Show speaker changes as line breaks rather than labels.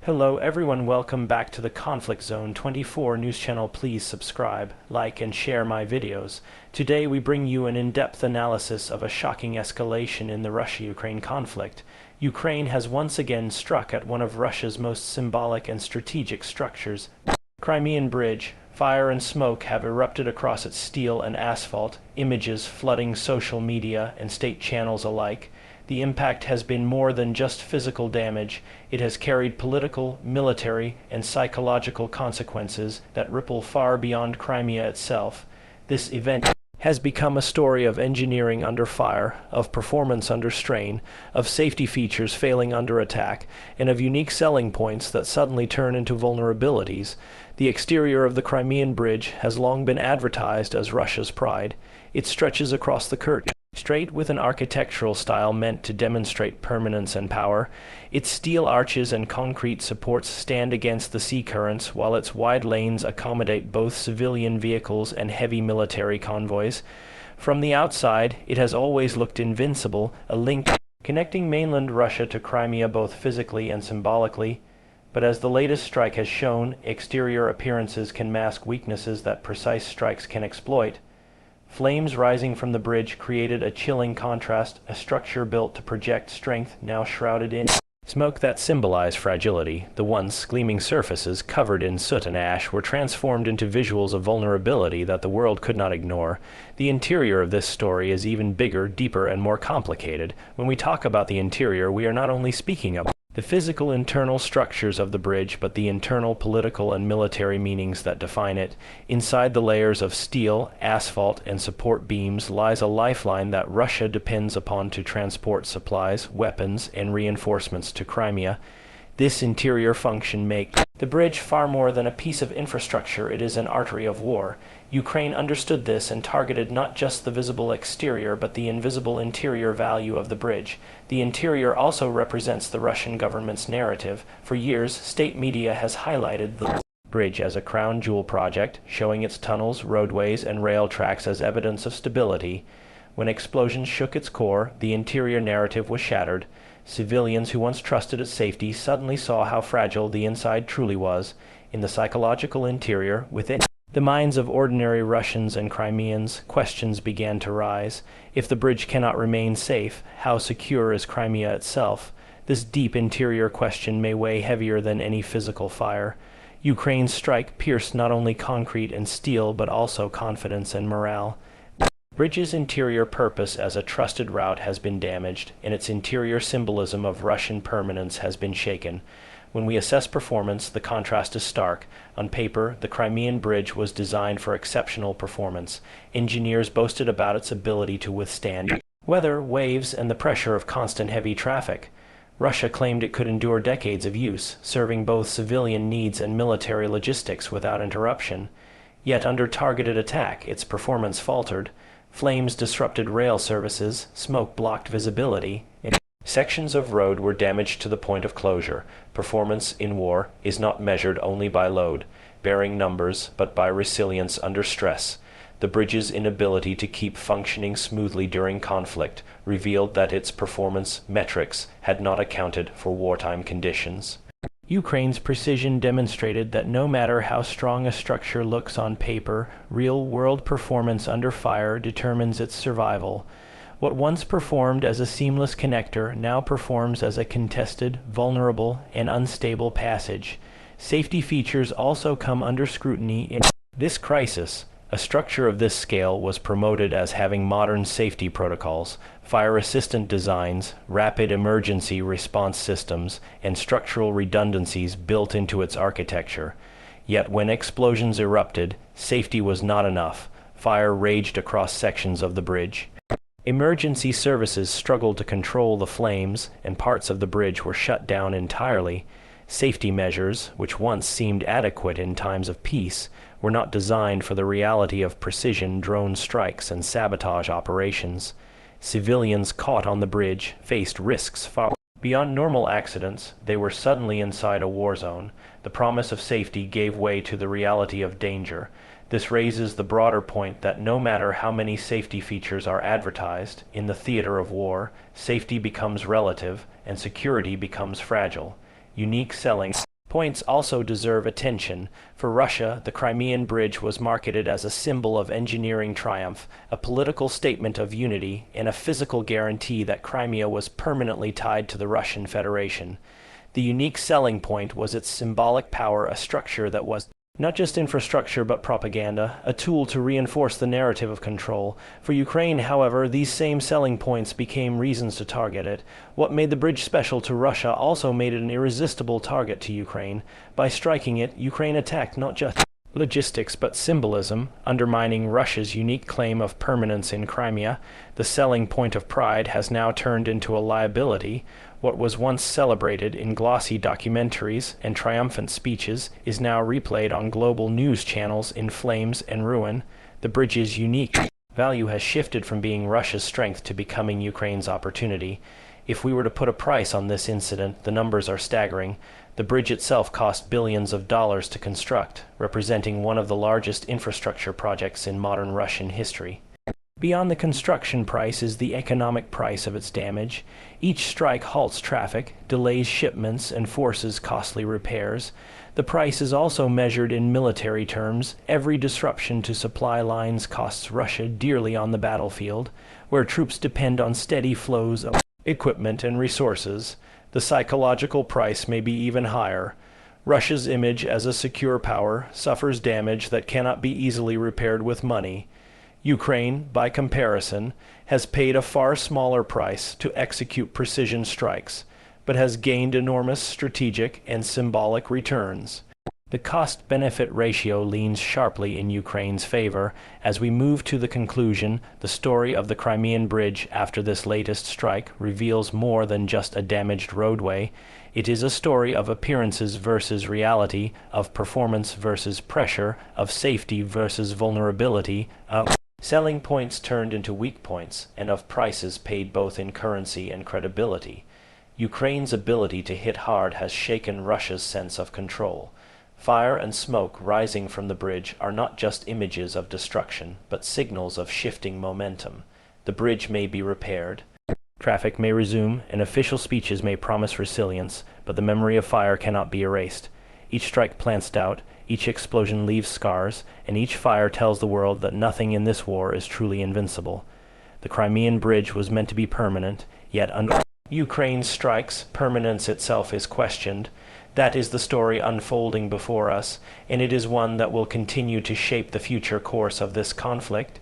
Hello everyone, welcome back to the Conflict Zone 24 news channel. Please subscribe, like, and share my videos. Today we bring you an in-depth analysis of a shocking escalation in the Russia-Ukraine conflict. Ukraine has once again struck at one of Russia's most symbolic and strategic structures, Crimean Bridge. Fire and smoke have erupted across its steel and asphalt, images flooding social media and state channels alike. The impact has been more than just physical damage. It has carried political, military, and psychological consequences that ripple far beyond Crimea itself. This event has become a story of engineering under fire, of performance under strain, of safety features failing under attack, and of unique selling points that suddenly turn into vulnerabilities. The exterior of the Crimean Bridge has long been advertised as Russia's pride. It stretches across the Kerch Strait with an architectural style meant to demonstrate permanence and power. Its steel arches and concrete supports stand against the sea currents, while its wide lanes accommodate both civilian vehicles and heavy military convoys. From the outside, it has always looked invincible, a link connecting mainland Russia to Crimea both physically and symbolically. But as the latest strike has shown, exterior appearances can mask weaknesses that precise strikes can exploit. Flames rising from the bridge created a chilling contrast, a structure built to project strength now shrouded in smoke that symbolized fragility. The once gleaming surfaces covered in soot and ash were transformed into visuals of vulnerability that the world could not ignore. The interior of this story is even bigger, deeper, and more complicated. When we talk about the interior, we are not only speaking about the physical internal structures of the bridge, but the internal political and military meanings that define it. Inside the layers of steel, asphalt, and support beams lies a lifeline that Russia depends upon to transport supplies, weapons, and reinforcements to Crimea. This interior function makes the bridge far more than a piece of infrastructure. It is an artery of war. Ukraine understood this and targeted not just the visible exterior, but the invisible interior value of the bridge. The interior also represents the Russian government's narrative. For years, state media has highlighted the bridge as a crown jewel project, showing its tunnels, roadways, and rail tracks as evidence of stability. When explosions shook its core, the interior narrative was shattered. Civilians who once trusted its safety suddenly saw how fragile the inside truly was. In the psychological interior, within the minds of ordinary Russians and Crimeans, questions began to rise. If the bridge cannot remain safe, how secure is Crimea itself? This deep interior question may weigh heavier than any physical fire. Ukraine's strike pierced not only concrete and steel, but also confidence and morale. Bridge's interior purpose as a trusted route has been damaged, and its interior symbolism of Russian permanence has been shaken. When we assess performance, the contrast is stark. On paper, the Crimean Bridge was designed for exceptional performance. Engineers boasted about its ability to withstand weather, waves, and the pressure of constant heavy traffic. Russia claimed it could endure decades of use, serving both civilian needs and military logistics without interruption. Yet under targeted attack, its performance faltered. Flames disrupted rail services, smoke blocked visibility, and sections of road were damaged to the point of closure. Performance in war is not measured only by load bearing numbers, but by resilience under stress. The bridge's inability to keep functioning smoothly during conflict revealed that its performance metrics had not accounted for wartime conditions. Ukraine's precision demonstrated that no matter how strong a structure looks on paper, real-world performance under fire determines its survival. What once performed as a seamless connector now performs as a contested, vulnerable, and unstable passage. Safety features also come under scrutiny in this crisis. A structure of this scale was promoted as having modern safety protocols, fire-assistant designs, rapid emergency response systems, and structural redundancies built into its architecture. Yet when explosions erupted, safety was not enough. Fire raged across sections of the bridge. Emergency services struggled to control the flames, and parts of the bridge were shut down entirely. Safety measures, which once seemed adequate in times of peace, were not designed for the reality of precision drone strikes and sabotage operations. Civilians caught on the bridge faced risks far beyond normal accidents. They were suddenly inside a war zone. The promise of safety gave way to the reality of danger. This raises the broader point that no matter how many safety features are advertised, in the theater of war, safety becomes relative and security becomes fragile. Unique selling Points also deserve attention. For Russia, the Crimean Bridge was marketed as a symbol of engineering triumph, a political statement of unity, and a physical guarantee that Crimea was permanently tied to the Russian Federation. The unique selling point was its symbolic power, a structure that was not just infrastructure but propaganda, a tool to reinforce the narrative of control. For Ukraine, however, these same selling points became reasons to target it. What made the bridge special to Russia also made it an irresistible target to Ukraine. By striking it, Ukraine attacked not just logistics but symbolism, undermining Russia's unique claim of permanence in Crimea. The selling point of pride has now turned into a liability. What was once celebrated in glossy documentaries and triumphant speeches is now replayed on global news channels in flames and ruin. The bridge's unique value has shifted from being Russia's strength to becoming Ukraine's opportunity. If we were to put a price on this incident, the numbers are staggering. The bridge itself cost billions of dollars to construct, representing one of the largest infrastructure projects in modern Russian history. Beyond the construction price is the economic price of its damage. Each strike halts traffic, delays shipments, and forces costly repairs. The price is also measured in military terms. Every disruption to supply lines costs Russia dearly on the battlefield, where troops depend on steady flows of equipment and resources. The psychological price may be even higher. Russia's image as a secure power suffers damage that cannot be easily repaired with money. Ukraine, by comparison, has paid a far smaller price to execute precision strikes, but has gained enormous strategic and symbolic returns. The cost-benefit ratio leans sharply in Ukraine's favor. As we move to the conclusion, the story of the Crimean Bridge after this latest strike reveals more than just a damaged roadway. It is a story of appearances versus reality, of performance versus pressure, of safety versus vulnerability, of selling points turned into weak points, and of prices paid both in currency and credibility. Ukraine's ability to hit hard has shaken Russia's sense of control. Fire and smoke rising from the bridge are not just images of destruction, but signals of shifting momentum. The bridge may be repaired, traffic may resume, and official speeches may promise resilience, but the memory of fire cannot be erased. Each strike plants doubt, each explosion leaves scars, and each fire tells the world that nothing in this war is truly invincible. The Crimean Bridge was meant to be permanent, yet under Ukraine's strikes, permanence itself is questioned. That is the story unfolding before us, and it is one that will continue to shape the future course of this conflict.